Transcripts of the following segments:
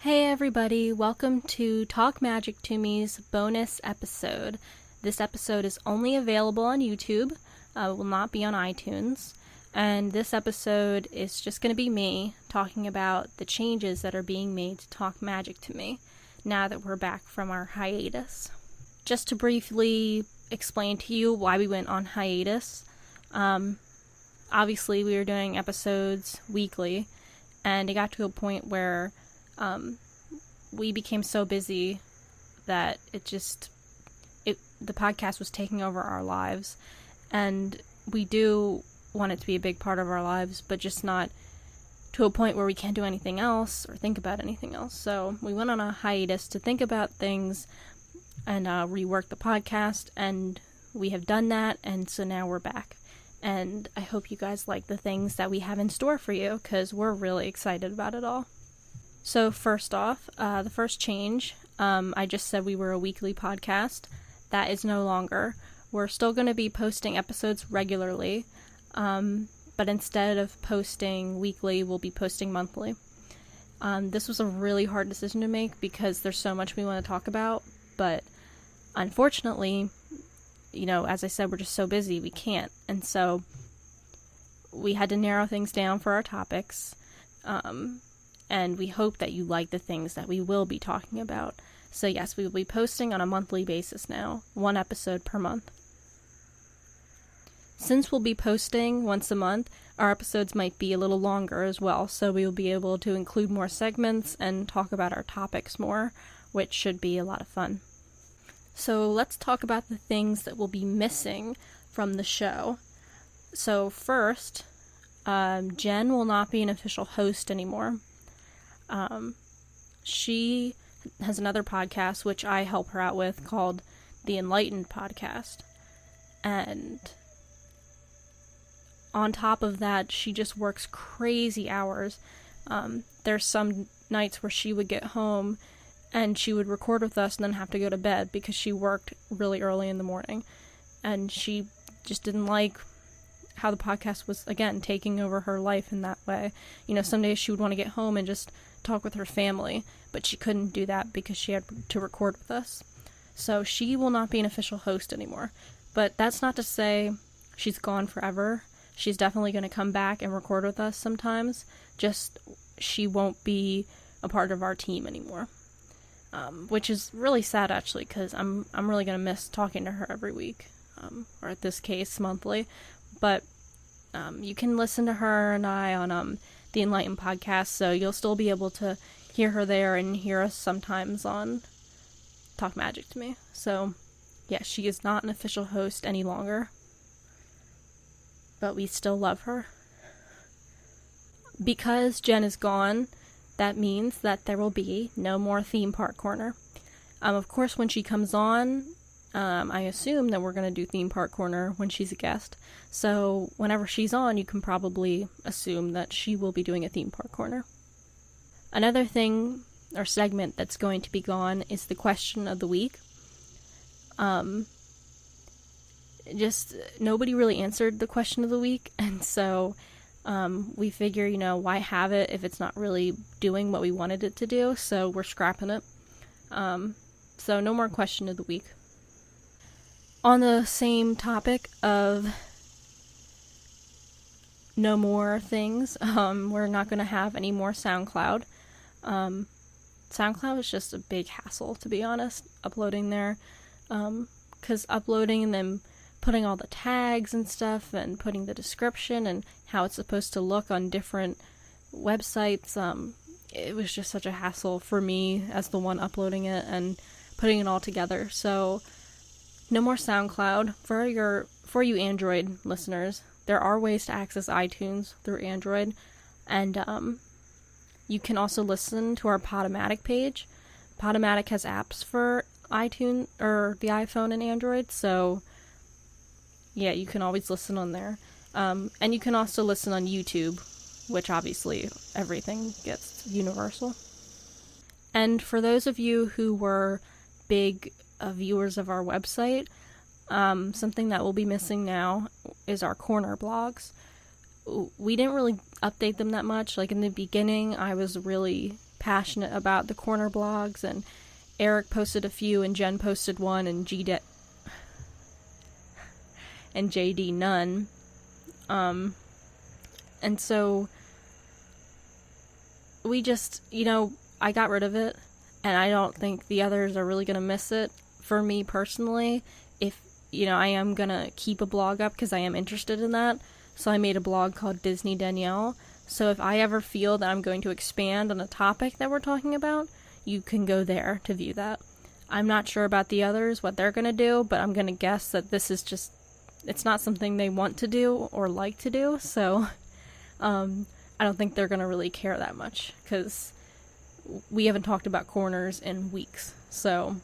Hey everybody, welcome to Talk Magic to Me's bonus episode. This episode is only available on YouTube, will not be on iTunes, and this episode is just going to be me talking about the changes that are being made to Talk Magic to Me now that we're back from our hiatus. Just to briefly explain to you why we went on hiatus, obviously we were doing episodes weekly, and it got to a point where we became so busy that the podcast was taking over our lives, and we do want it to be a big part of our lives, but just not to a point where we can't do anything else or think about anything else. So we went on a hiatus to think about things and rework the podcast, and we have done that, and so now we're back. And I hope you guys like the things that we have in store for you, because we're really excited about it all. So first off, the first change, I just said we were a weekly podcast. That is no longer. We're still going to be posting episodes regularly, but instead of posting weekly, we'll be posting monthly. This was a really hard decision to make because there's so much we want to talk about, but unfortunately, as I said, we're just so busy, we can't. And so we had to narrow things down for our topics, and we hope that you like the things that we will be talking about. So yes, we will be posting on a monthly basis now, 1 episode per month. Since we'll be posting once a month, our episodes might be a little longer as well, so we will be able to include more segments and talk about our topics more, which should be a lot of fun. So let's talk about the things that will be missing from the show. So first, Jen will not be an official host anymore. She has another podcast, which I help her out with, called the Enlightened Podcast. And on top of that, she just works crazy hours. There's some nights where she would get home and she would record with us and then have to go to bed because she worked really early in the morning. And she just didn't like how the podcast was, again, taking over her life in that way. Some days she would want to get home and just talk with her family, but she couldn't do that because she had to record with us. So she will not be an official host anymore. But that's not to say she's gone forever. She's definitely going to come back and record with us sometimes, just she won't be a part of our team anymore. Which is really sad, actually, because I'm really going to miss talking to her every week, or at this case, monthly. But you can listen to her and I on the Enlightened Podcast, so you'll still be able to hear her there and hear us sometimes on Talk Magic to Me. So, yeah, she is not an official host any longer, but we still love her. Because Jen is gone, that means that there will be no more Theme Park Corner. Of course, when she comes on, I assume that we're going to do Theme Park Corner when she's a guest. So whenever she's on, you can probably assume that she will be doing a Theme Park Corner. Another thing or segment that's going to be gone is the question of the week. Just nobody really answered the question of the week, and so we figure, why have it if it's not really doing what we wanted it to do, so we're scrapping it. So no more question of the week. On the same topic of no more things, we're not going to have any more SoundCloud. SoundCloud is just a big hassle, to be honest, uploading there, because uploading and then putting all the tags and stuff and putting the description and how it's supposed to look on different websites, it was just such a hassle for me as the one uploading it and putting it all together. So no more SoundCloud. For you Android listeners, there are ways to access iTunes through Android, and you can also listen to our Podomatic page. Podomatic has apps for iTunes or the iPhone and Android, so yeah, you can always listen on there. And you can also listen on YouTube, which obviously everything gets universal. And for those of you who were big viewers of our website, something that will be missing now is our corner blogs. We didn't really update them that much. Like in the beginning, I was really passionate about the corner blogs, and Eric posted a few, and Jen posted one, and JD none. And so we just, I got rid of it, and I don't think the others are really going to miss it. For me personally, if, I am going to keep a blog up because I am interested in that. So I made a blog called Disney Danielle. So if I ever feel that I'm going to expand on a topic that we're talking about, you can go there to view that. I'm not sure about the others, what they're going to do, but I'm going to guess that this is just, it's not something they want to do or like to do. So I don't think they're going to really care that much, because we haven't talked about corners in weeks. So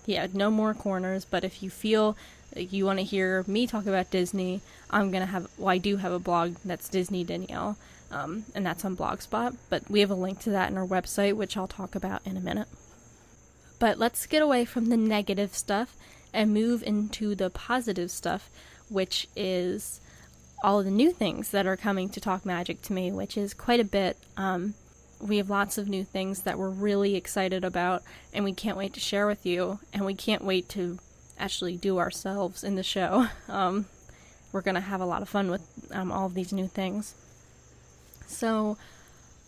yeah, no more corners. But if you feel like you want to hear me talk about Disney, I do have a blog that's Disney Danielle, and that's on Blogspot, but we have a link to that in our website, which I'll talk about in a minute. But let's get away from the negative stuff and move into the positive stuff, which is all of the new things that are coming to Talk Magic to Me, which is quite a bit. We have lots of new things that we're really excited about, and we can't wait to share with you, and we can't wait to actually do ourselves in the show. We're going to have a lot of fun with all of these new things. So,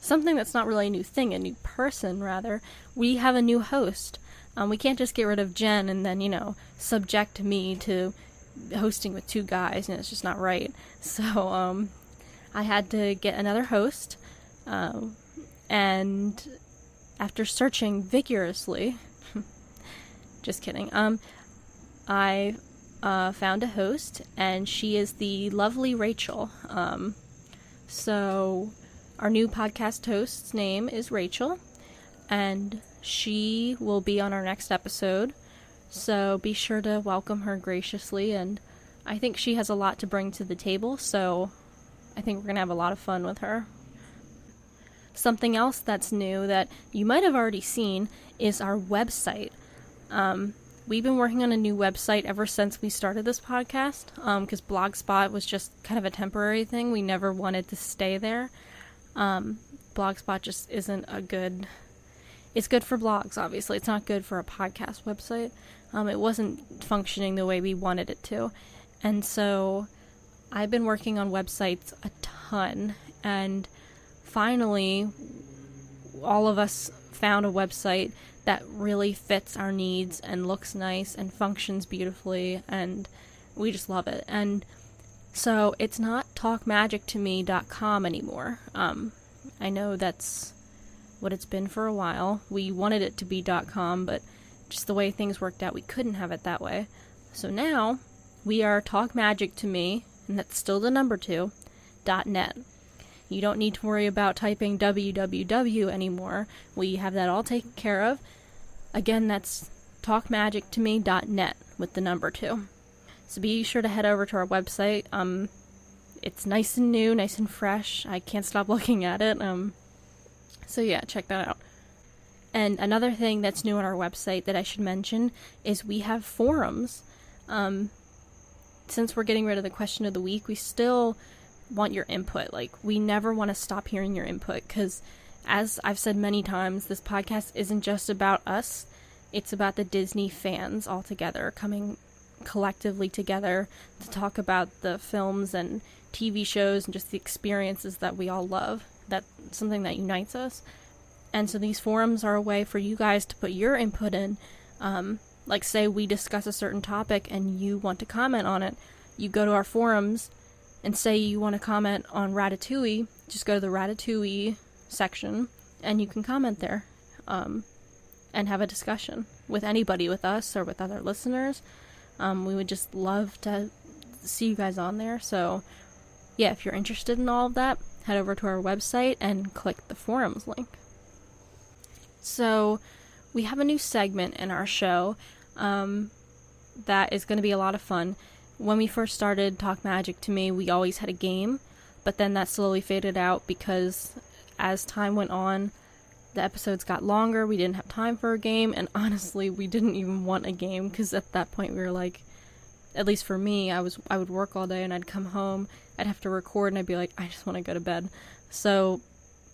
something that's not really a new thing, a new person, rather, we have a new host. We can't just get rid of Jen and then, subject me to hosting with two guys, and it's just not right. So, I had to get another host, and after searching vigorously, just kidding, I found a host, and she is the lovely Rachel. So our new podcast host's name is Rachel, and she will be on our next episode. So be sure to welcome her graciously, and I think she has a lot to bring to the table, so I think we're going to have a lot of fun with her. Something else that's new that you might have already seen is our website. We've been working on a new website ever since we started this podcast, because Blogspot was just kind of a temporary thing. We never wanted to stay there. Blogspot just isn't it's good for blogs, obviously. It's not good for a podcast website. It wasn't functioning the way we wanted it to. And so I've been working on websites a ton, and finally all of us found a website that really fits our needs and looks nice and functions beautifully, and we just love it. And so it's not talkmagictome.com anymore. I know that's what it's been for a while. We wanted it to be .com, but just the way things worked out, we couldn't have it that way. So now we are talkmagictome, and that's still the number 2, .net. You don't need to worry about typing www anymore. We have that all taken care of. Again, that's talkmagictome.net with the number 2. So be sure to head over to our website. It's nice and new, nice and fresh. I can't stop looking at it. So yeah, check that out. And another thing that's new on our website that I should mention is we have forums. Since we're getting rid of the question of the week, we still want your input. Like, we never want to stop hearing your input, because as I've said many times, this podcast isn't just about us. It's about the Disney fans all together, coming collectively together to talk about the films and TV shows and just the experiences that we all love. That's something that unites us. And so these forums are a way for you guys to put your input in. Like, say we discuss a certain topic and you want to comment on it. You go to our forums and say you want to comment on Ratatouille. Just go to the Ratatouille section and you can comment there. And have a discussion with anybody, with us or with other listeners. We would just love to see you guys on there. So yeah, if you're interested in all of that, head over to our website and click the forums link. So we have a new segment in our show that is going to be a lot of fun. When we first started Talk Magic to Me, we always had a game, but then that slowly faded out because as time went on, the episodes got longer, we didn't have time for a game, and honestly, we didn't even want a game, because at that point we were like, at least for me, I would work all day and I'd come home, I'd have to record, and I'd be like, I just want to go to bed. So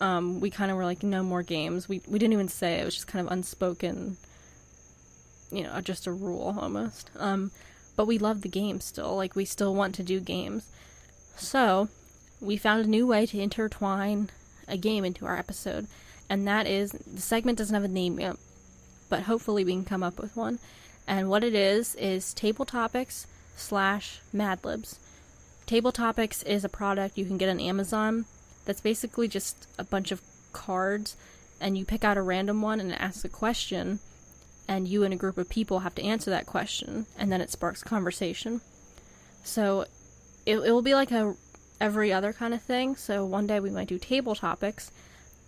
we kind of were like, no more games. We didn't even say it. It was just kind of unspoken, just a rule almost. But we love the game still. Like, we still want to do games. So, we found a new way to intertwine a game into our episode. And that is, the segment doesn't have a name yet, but hopefully we can come up with one. And what it is Table Topics / Mad Libs. Table Topics is a product you can get on Amazon that's basically just a bunch of cards, and you pick out a random one and it asks a question, and you and a group of people have to answer that question, and then it sparks conversation. So it will be like a every other kind of thing. So one day we might do Table Topics.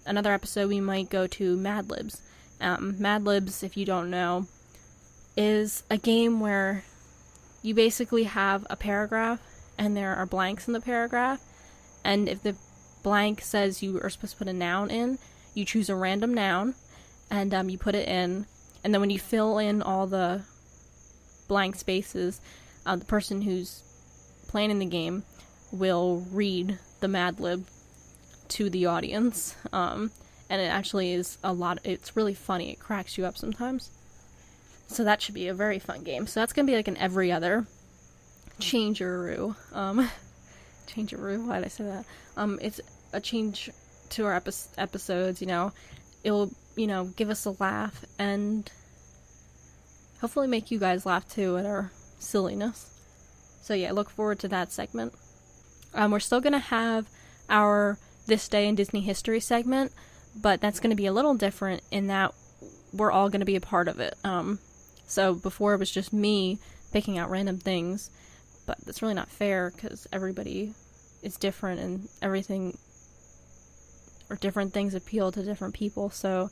Another episode we might go to Mad Libs. Mad Libs, if you don't know, is a game where you basically have a paragraph and there are blanks in the paragraph, and if the blank says you are supposed to put a noun in, you choose a random noun and you put it in, and then when you fill in all the blank spaces, the person who's playing the game will read the Mad Lib to the audience, and it actually is it's really funny. It cracks you up sometimes. So that should be a very fun game. So that's going to be like an every other changeroo. Changeroo? Why did I say that? It's a change to our episodes, It'll, give us a laugh and hopefully make you guys laugh too at our silliness. So yeah, look forward to that segment. We're still going to have our This Day in Disney History segment, but that's going to be a little different in that we're all going to be a part of it. So before it was just me picking out random things, but that's really not fair because everybody is different and everything, or different things appeal to different people. So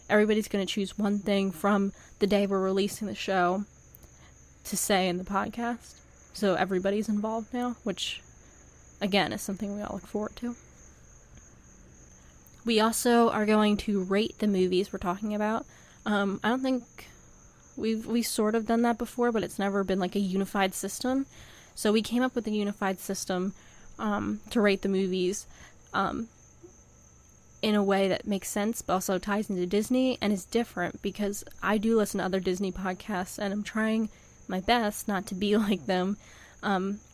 everybody's going to choose one thing from the day we're releasing the show to say in the podcast. So everybody's involved now, which again is something we all look forward to. We also are going to rate the movies we're talking about. I don't think we've sort of done that before, but it's never been like a unified system. So we came up with a unified system to rate the movies in a way that makes sense, but also ties into Disney and is different, because I do listen to other Disney podcasts and I'm trying my best not to be like them,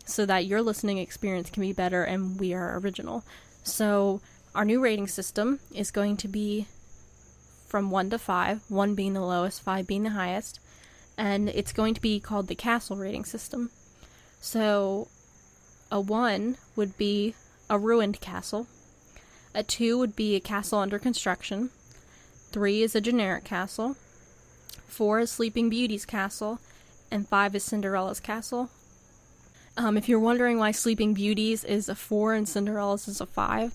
so that your listening experience can be better and we are original. So our new rating system is going to be from 1 to 5, 1 being the lowest, 5 being the highest, and it's going to be called the Castle rating system. So a 1 would be a ruined castle, a 2 would be a castle under construction, 3 is a generic castle, 4 is Sleeping Beauty's castle, and 5 is Cinderella's castle. If you're wondering why Sleeping Beauty's is a 4 and Cinderella's is a 5,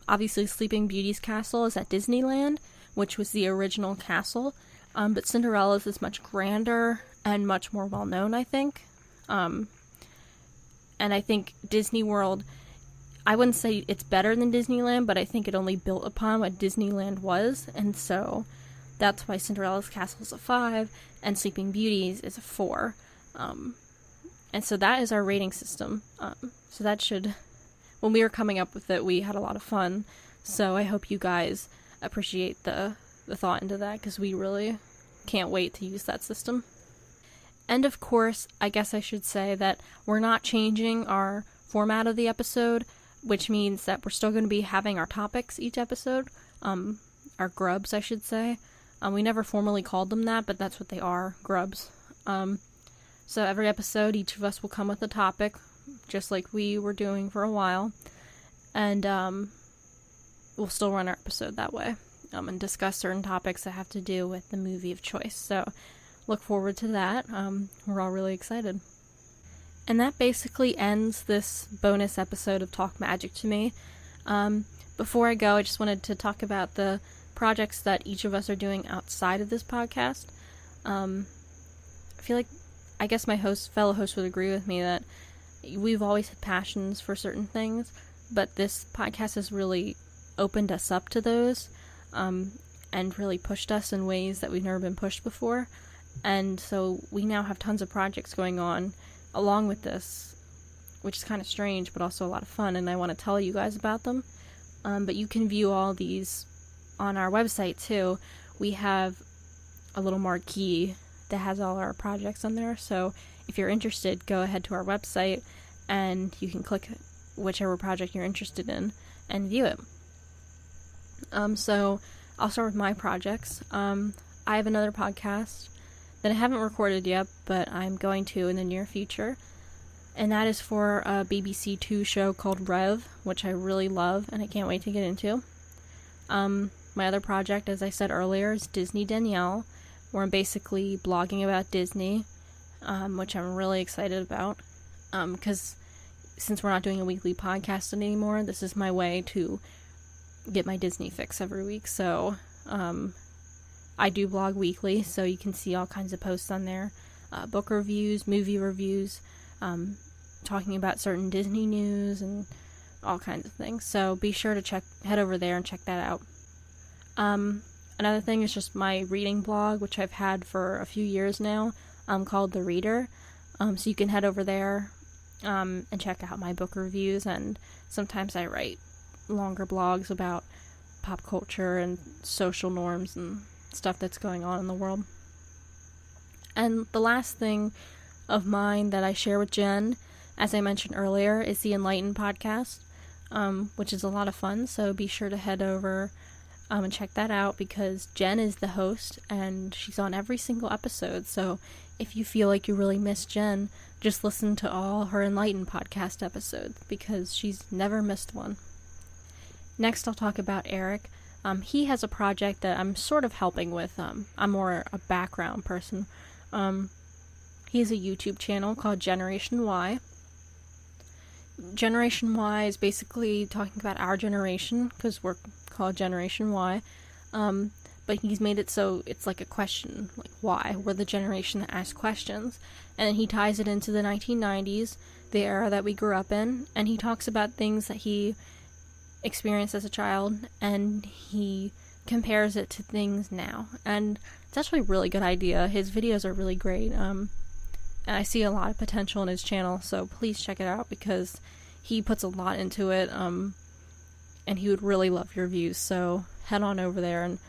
obviously Sleeping Beauty's castle is at Disneyland, which was the original castle, but Cinderella's is much grander and much more well-known, I think. And I think Disney World, I wouldn't say it's better than Disneyland, but I think it only built upon what Disneyland was, and so that's why Cinderella's castle is a 5, and Sleeping Beauty's is a 4. And so that is our rating system. So that should, when we were coming up with it, we had a lot of fun. So I hope you guys appreciate the thought into that, because we really can't wait to use that system. And of course, I guess I should say that we're not changing our format of the episode, which means that we're still going to be having our topics each episode. Our grubs, I should say. We never formally called them that, but that's what they are, grubs. So every episode, each of us will come with a topic, just like we were doing for a while. And we'll still run our episode that way, and discuss certain topics that have to do with the movie of choice. So look forward to that. We're all really excited. And that basically ends this bonus episode of Talk Magic to Me. Before I go, I just wanted to talk about the projects that each of us are doing outside of this podcast. I feel like, I guess my fellow host would agree with me that we've always had passions for certain things, but this podcast has really opened us up to those, and really pushed us in ways that we've never been pushed before. And so we now have tons of projects going on along with this, which is kind of strange, but also a lot of fun, and I want to tell you guys about them. but you can view all these on our website too. We have a little marquee that has all our projects on there, so if you're interested, go ahead to our website and you can click whichever project you're interested in and view it. So I'll start with my projects. I have another podcast that I haven't recorded yet, but I'm going to in the near future, and that is for a BBC 2 show called Rev, which I really love and I can't wait to get into. My other project, as I said earlier, is Disney Danielle, where I'm basically blogging about Disney, which I'm really excited about, because since we're not doing a weekly podcast anymore, this is my way to get my Disney fix every week. So I do blog weekly, so you can see all kinds of posts on there, book reviews, movie reviews, talking about certain Disney news and all kinds of things. So be sure to head over there and check that out. Another thing is just my reading blog, which I've had for a few years now, called The Reader. So you can head over there and check out my book reviews, and sometimes I write longer blogs about pop culture and social norms and stuff that's going on in the world. And the last thing of mine that I share with Jen, as I mentioned earlier, is the Enlightened Podcast, which is a lot of fun, so be sure to head over and check that out, because Jen is the host and she's on every single episode. So if you feel like you really miss Jen, just listen to all her Enlightened Podcast episodes, because she's never missed one. Next, I'll talk about Eric. He has a project that I'm sort of helping with. I'm more a background person. He has a YouTube channel called Generation Y. Generation Y is basically talking about our generation, because we're called Generation Y. But he's made it so it's like a question, like why? We're the generation that asks questions. And he ties it into the 1990s, the era that we grew up in, and he talks about things that he experienced as a child, and he compares it to things now. And it's actually a really good idea. His videos are really great. And I see a lot of potential in his channel, so please check it out, because he puts a lot into it, and he would really love your views. So head on over there and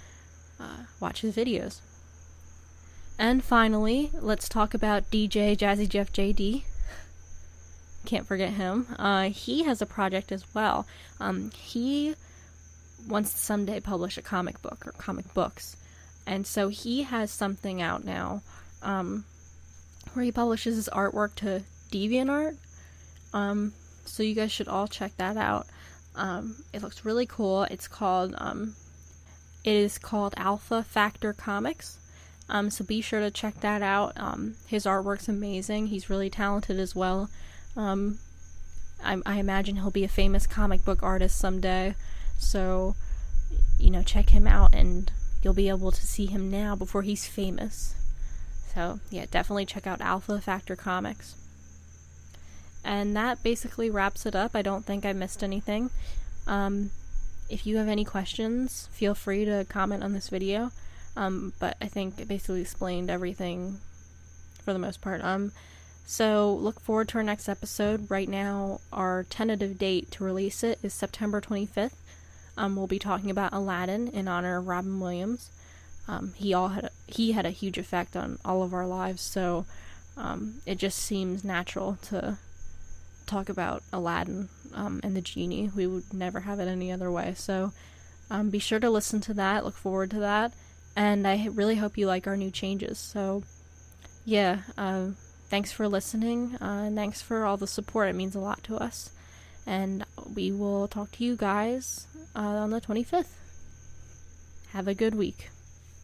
watch his videos. And finally, let's talk about DJ Jazzy Jeff JD. Can't forget him. He has a project as well. He wants to someday publish a comic book or comic books, and so he has something out now where he publishes his artwork to DeviantArt. So you guys should all check that out. It looks really cool. It is called Alpha Factor Comics. So be sure to check that out. His artwork's amazing. He's really talented as well. I imagine he'll be a famous comic book artist someday. So, check him out, and you'll be able to see him now before he's famous. So, yeah, definitely check out Alpha Factor Comics. And that basically wraps it up. I don't think I missed anything. If you have any questions, feel free to comment on this video. But I think it basically explained everything for the most part. So look forward to our next episode. Right now, our tentative date to release it is September 25th. We'll be talking about Aladdin in honor of Robin Williams. He had a huge effect on all of our lives, so it just seems natural to talk about Aladdin and the genie. We would never have it any other way. So be sure to listen to that. Look forward to that. And I really hope you like our new changes. So yeah, thanks for listening. And thanks for all the support. It means a lot to us. And we will talk to you guys on the 25th. Have a good week.